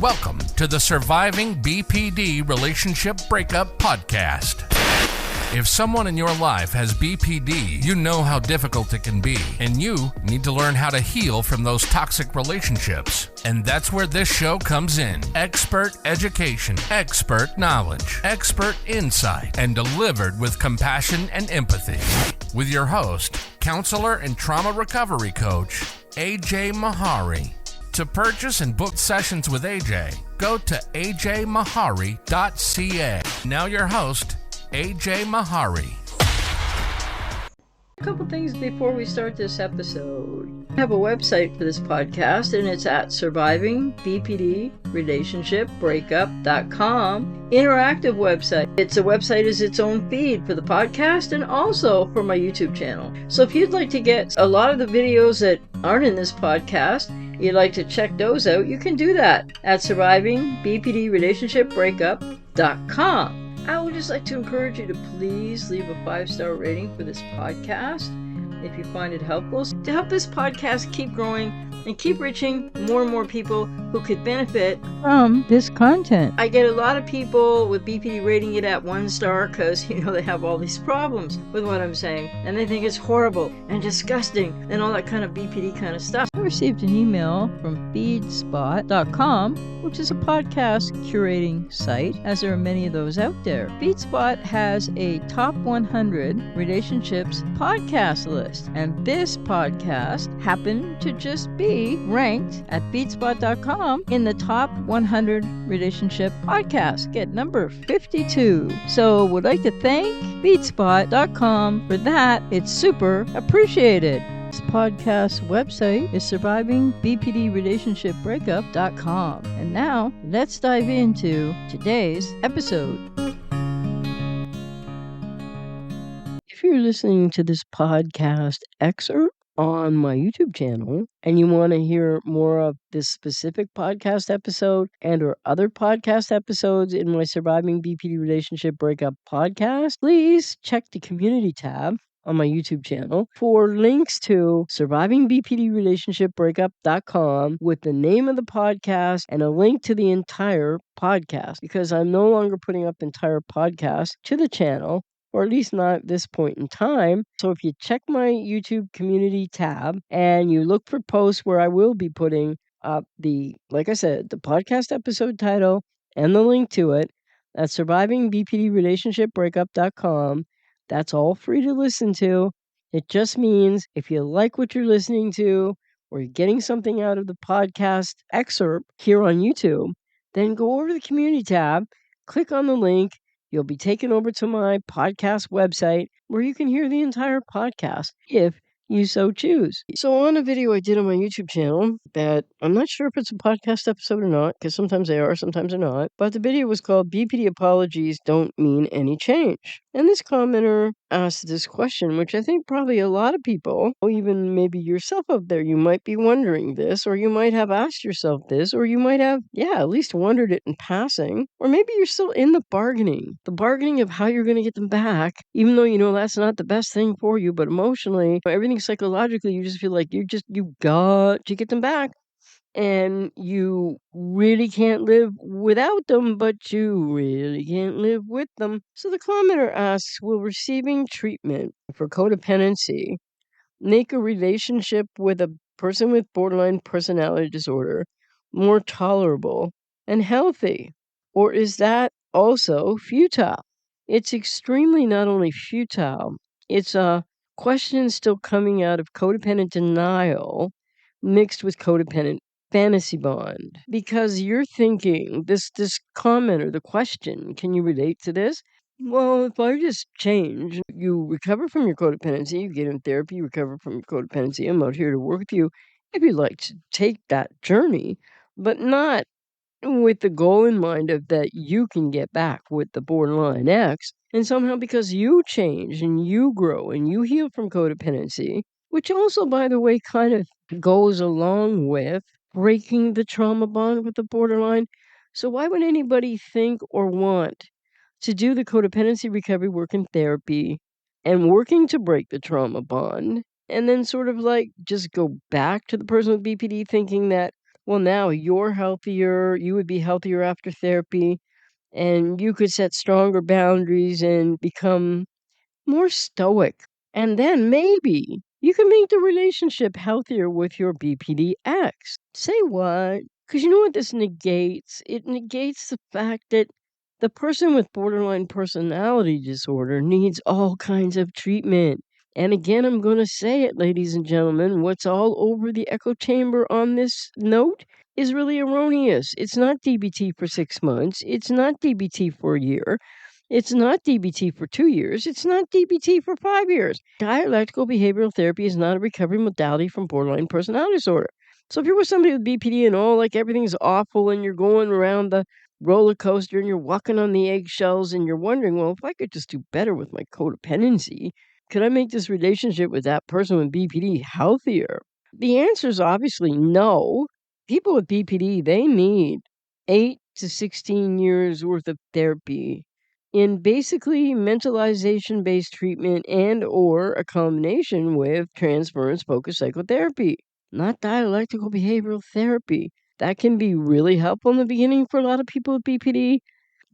Welcome to the Surviving BPD Relationship Breakup Podcast. If someone in your life has BPD, you know how difficult it can be, and you need to learn how to heal from those toxic relationships. And that's where this show comes in. Expert education, expert knowledge, expert insight, and delivered with compassion and empathy. With your host, counselor and trauma recovery coach, AJ Mahari. To purchase and book sessions with AJ, go to ajmahari.ca. Now your host, AJ Mahari. A couple things before we start this episode. I have a website for this podcast, and it's at survivingbpdrelationshipbreakup.com. Interactive website. It's a website is its own feed for the podcast and also for my YouTube channel. So if you'd like to get a lot of the videos that aren't in this podcast, you'd like to check those out, you can do that at survivingbpdrelationshipbreakup.com. I would just like to encourage you to please leave a 5-star rating for this podcast if you find it helpful, to help this podcast keep growing and keep reaching more and more people who could benefit from this content. I get a lot of people with BPD rating it at 1 star because, they have all these problems with what I'm saying, and they think it's horrible and disgusting and all that kind of BPD kind of stuff. I received an email from feedspot.com, which is a podcast curating site, as there are many of those out there. FeedSpot has a top 100 relationships podcast list, and this podcast happened to just be ranked at feedspot.com in the top 100 relationship podcasts, get number 52. So would like to thank feedspot.com for that. It's super appreciated. This podcast website is survivingbpdrelationshipbreakup.com. And now let's dive into today's episode. If you're listening to this podcast excerpt on my YouTube channel and you want to hear more of this specific podcast episode and or other podcast episodes in my Surviving BPD Relationship Breakup podcast, please check the community tab on my YouTube channel for links to survivingbpdrelationshipbreakup.com with the name of the podcast and a link to the entire podcast, because I'm no longer putting up entire podcasts to the channel, or at least not at this point in time. So if you check my YouTube community tab and you look for posts where I will be putting up like I said, the podcast episode title and the link to it, that's survivingbpdrelationshipbreakup.com. That's all free to listen to. It just means if you like what you're listening to, or you're getting something out of the podcast excerpt here on YouTube, then go over to the community tab, click on the link. You'll be taken over to my podcast website where you can hear the entire podcast if you so choose. So on a video I did on my YouTube channel that I'm not sure if it's a podcast episode or not, because sometimes they are, sometimes they're not, but the video was called BPD Apologies Don't Mean Any Change. And this commenter asked this question, which I think probably a lot of people, or even maybe yourself out there, you might be wondering this, or you might have asked yourself this, or you might have, at least wondered it in passing, or maybe you're still in the bargaining of how you're going to get them back, even though that's not the best thing for you, but emotionally, everything psychologically, you just feel like you got to get them back. And you really can't live without them, but you really can't live with them. So the commenter asks, will receiving treatment for codependency make a relationship with a person with borderline personality disorder more tolerable and healthy? Or is that also futile? It's extremely not only futile, it's a question still coming out of codependent denial mixed with codependent fantasy bond, because you're thinking, this comment or the question, can you relate to this? Well, if I just change, you recover from your codependency, you get in therapy, you recover from your codependency. I'm out here to work with you if you'd like to take that journey, but not with the goal in mind of that you can get back with the borderline X, and somehow because you change and you grow and you heal from codependency, which also, by the way, kind of goes along with breaking the trauma bond with the borderline. So why would anybody think or want to do the codependency recovery work in therapy and working to break the trauma bond, and then sort of like just go back to the person with BPD thinking that, well, now you're healthier, you would be healthier after therapy, and you could set stronger boundaries and become more stoic. And then maybe you can make the relationship healthier with your BPD Ex. Say what? Because you know what this negates? It negates the fact that the person with borderline personality disorder needs all kinds of treatment. And again, I'm going to say it, ladies and gentlemen, what's all over the echo chamber on this note is really erroneous. It's not DBT for 6 months. It's not DBT for a year. It's not DBT for 2 years. It's not DBT for 5 years. Dialectical behavioral therapy is not a recovery modality from borderline personality disorder. So if you're with somebody with BPD and like everything's awful and you're going around the roller coaster and you're walking on the eggshells and you're wondering, well, if I could just do better with my codependency, could I make this relationship with that person with BPD healthier? The answer is obviously no. People with BPD, they need 8 to 16 years worth of therapy in basically mentalization-based treatment and or a combination with transference-focused psychotherapy, not dialectical behavioral therapy. That can be really helpful in the beginning for a lot of people with BPD.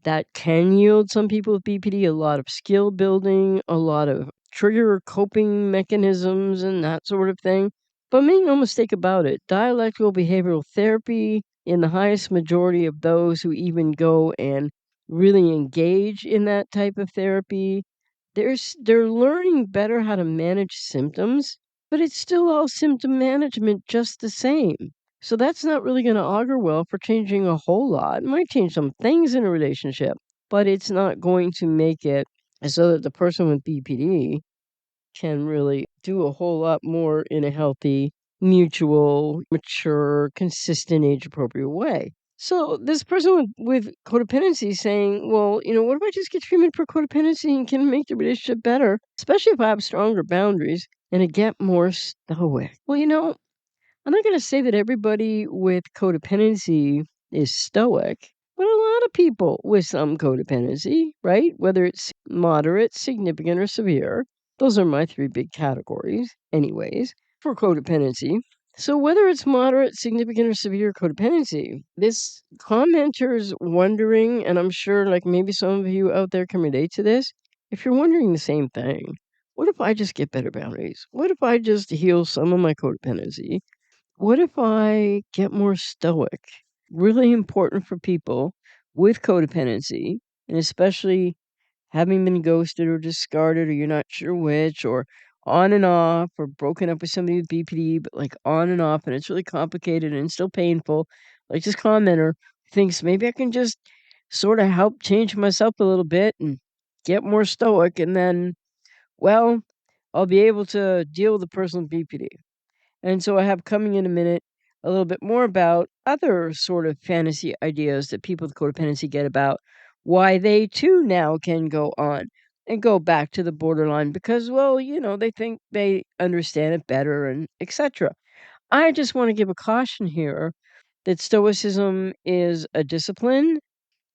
That can yield some people with BPD a lot of skill building, a lot of trigger coping mechanisms and that sort of thing. But make no mistake about it, dialectical behavioral therapy, in the highest majority of those who even go and really engage in that type of therapy, they're learning better how to manage symptoms, but it's still all symptom management just the same. So that's not really going to augur well for changing a whole lot. It might change some things in a relationship, but it's not going to make it so that the person with BPD can really do a whole lot more in a healthy, mutual, mature, consistent, age-appropriate way. So this person with codependency is saying, well, what if I just get treatment for codependency and can make the relationship better, especially if I have stronger boundaries and I get more stoic? Well, I'm not going to say that everybody with codependency is stoic, but a lot of people with some codependency, right? Whether it's moderate, significant, or severe. Those are my 3 big categories, anyways, for codependency. So whether it's moderate, significant, or severe codependency, this commenter's wondering, and I'm sure like maybe some of you out there can relate to this, if you're wondering the same thing, what if I just get better boundaries? What if I just heal some of my codependency? What if I get more stoic? Really important for people with codependency, and especially having been ghosted or discarded, or you're not sure which, or on and off, or broken up with somebody with BPD, but like on and off, and it's really complicated and still painful. Like this commenter thinks maybe I can just sort of help change myself a little bit and get more stoic, and then, well, I'll be able to deal with the person with BPD. And so I have coming in a minute a little bit more about other sort of fantasy ideas that people with codependency get about why they too now can go on and go back to the borderline because, well, they think they understand it better and etc. I just want to give a caution here that stoicism is a discipline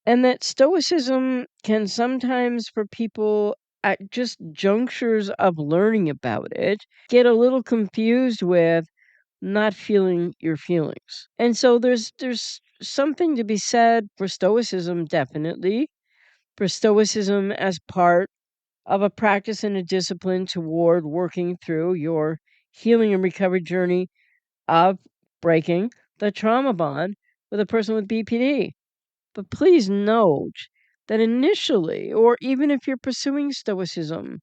and that stoicism can sometimes, for people at just junctures of learning about it, get a little confused with not feeling your feelings. And so there's something to be said for stoicism, definitely, for stoicism as part of a practice and a discipline toward working through your healing and recovery journey of breaking the trauma bond with a person with BPD. But please note that initially, or even if you're pursuing stoicism,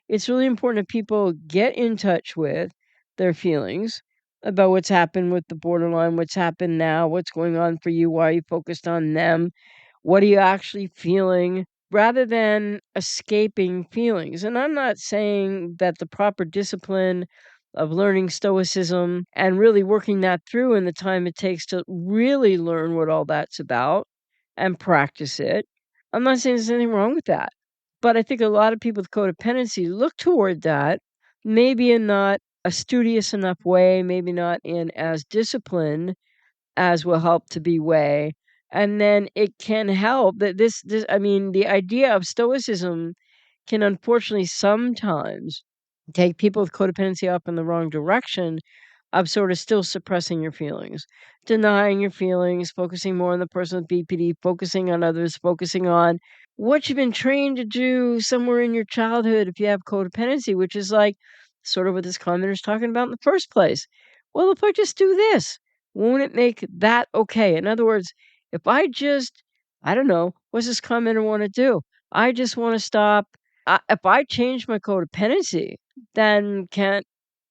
it's really important that people get in touch with their feelings about what's happened with the borderline, what's happened now, what's going on for you, why are you focused on them, what are you actually feeling, rather than escaping feelings. And I'm not saying that the proper discipline of learning stoicism and really working that through in the time it takes to really learn what all that's about and practice it. I'm not saying there's anything wrong with that. But I think a lot of people with codependency look toward that, maybe in not a studious enough way, maybe not in as disciplined as will help to be way. And then it can help that the idea of stoicism can unfortunately sometimes take people with codependency up in the wrong direction of sort of still suppressing your feelings, denying your feelings, focusing more on the person with BPD, focusing on others, focusing on what you've been trained to do somewhere in your childhood if you have codependency, which is like sort of what this commenter's talking about in the first place. Well, if I just do this, won't it make that okay? In other words, if I just, I don't know, what's this commenter want to do? I just want to stop. If I change my codependency, then can't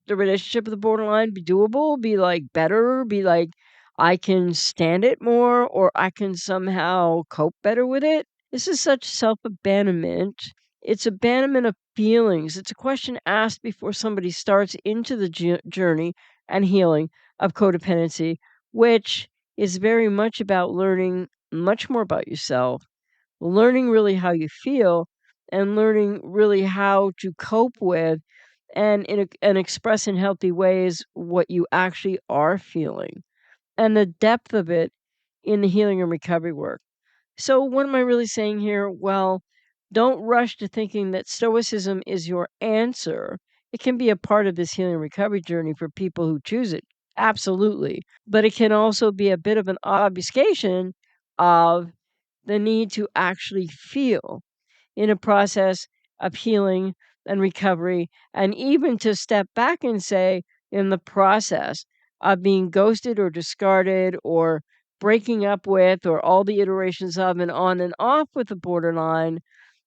the relationship with the borderline be doable, be like better, be like I can stand it more, or I can somehow cope better with it? This is such self abandonment. It's abandonment of feelings. It's a question asked before somebody starts into the journey and healing of codependency, which is very much about learning much more about yourself, learning really how you feel, and learning really how to cope with and express in healthy ways what you actually are feeling and the depth of it in the healing and recovery work. So, what am I really saying here? Well, don't rush to thinking that Stoicism is your answer. It can be a part of this healing and recovery journey for people who choose it. Absolutely. But it can also be a bit of an obfuscation of the need to actually feel in a process of healing and recovery, and even to step back and say, in the process of being ghosted or discarded or breaking up with, or all the iterations of and on and off with the borderline,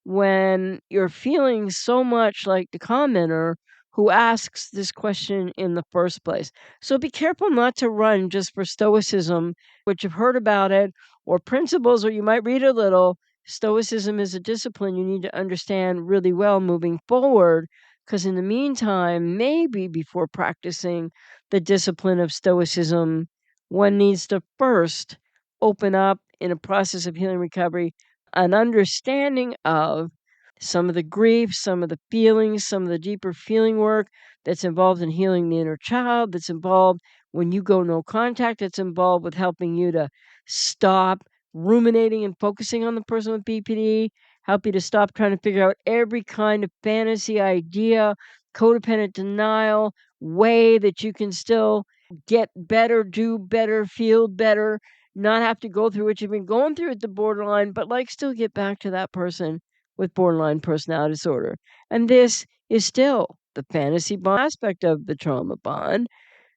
when you're feeling so much like the commenter who asks this question in the first place. So be careful not to run just for Stoicism, which you've heard about it, or principles, or you might read a little. Stoicism is a discipline you need to understand really well moving forward, because in the meantime, maybe before practicing the discipline of Stoicism, one needs to first open up in a process of healing recovery an understanding of some of the grief, some of the feelings, some of the deeper feeling work that's involved in healing the inner child, that's involved when you go no contact, that's involved with helping you to stop ruminating and focusing on the person with BPD, help you to stop trying to figure out every kind of fantasy idea, codependent denial, way that you can still get better, do better, feel better, not have to go through what you've been going through at the borderline, but like still get back to that person with borderline personality disorder. And this is still the fantasy bond aspect of the trauma bond,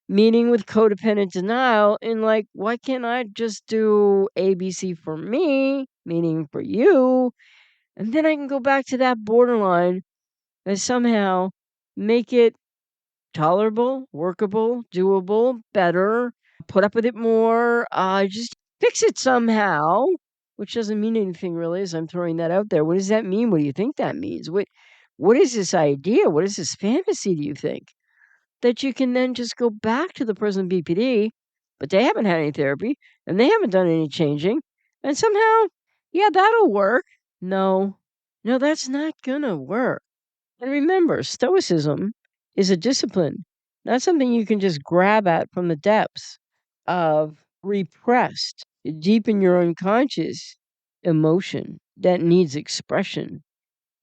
meaning with codependent denial in like, why can't I just do ABC for me, meaning for you, and then I can go back to that borderline and somehow make it tolerable, workable, doable, better, put up with it more, just fix it somehow, which doesn't mean anything really as I'm throwing that out there. What does that mean? What do you think that means? What is this idea? What is this fantasy, do you think? That you can then just go back to the person with BPD, but they haven't had any therapy and they haven't done any changing. And somehow, yeah, that'll work. No, no, that's not gonna work. And remember, Stoicism is a discipline, not something you can just grab at from the depths of repressed, deep in your unconscious emotion that needs expression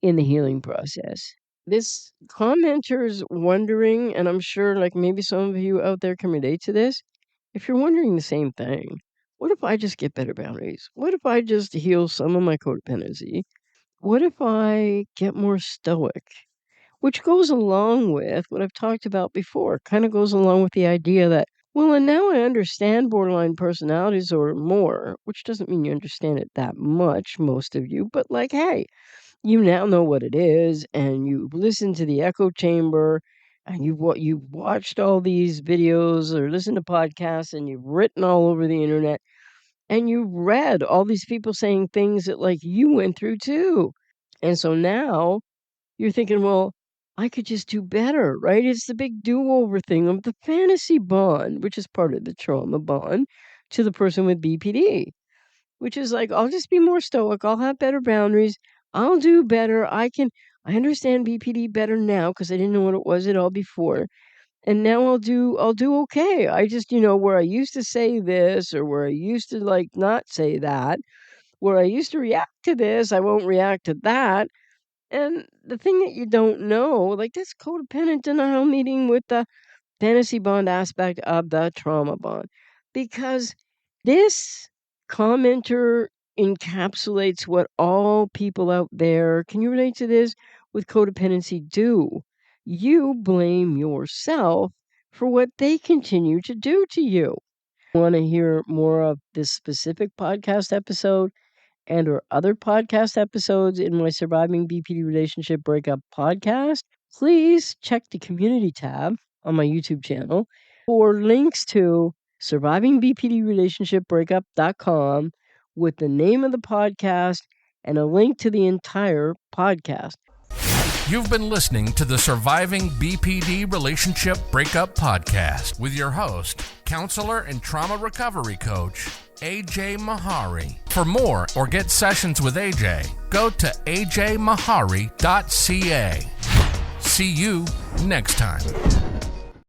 in the healing process. This commenter's wondering, and I'm sure like maybe some of you out there can relate to this. If you're wondering the same thing, what if I just get better boundaries? What if I just heal some of my codependency? What if I get more stoic? Which goes along with what I've talked about before, kind of goes along with the idea that, well, and now I understand borderline personality disorder more, which doesn't mean you understand it that much, most of you, but like, hey, you now know what it is, and you've listened to the echo chamber, and you've watched all these videos or listened to podcasts, and you've written all over the internet, and you've read all these people saying things that like you went through too. And so now you're thinking, well, I could just do better, right? It's the big do-over thing of the fantasy bond, which is part of the trauma bond to the person with BPD, which is like, I'll just be more stoic. I'll have better boundaries. I'll do better. I understand BPD better now because I didn't know what it was at all before. And now I'll do okay. I just, where I used to say this or where I used to like not say that, where I used to react to this, I won't react to that. And the thing that you don't know, like that's codependent denial meeting with the fantasy bond aspect of the trauma bond, because this commenter encapsulates what all people out there, can you relate to this, with codependency do. You blame yourself for what they continue to do to you. Want to hear more of this specific podcast episode and or other podcast episodes in my Surviving BPD Relationship Breakup podcast? Please check the community tab on my YouTube channel for links to survivingbpdrelationshipbreakup.com with the name of the podcast and a link to the entire podcast. You've been listening to the Surviving BPD Relationship Breakup Podcast with your host, counselor and trauma recovery coach, AJ Mahari. For more or get sessions with AJ, go to ajmahari.ca. See you next time.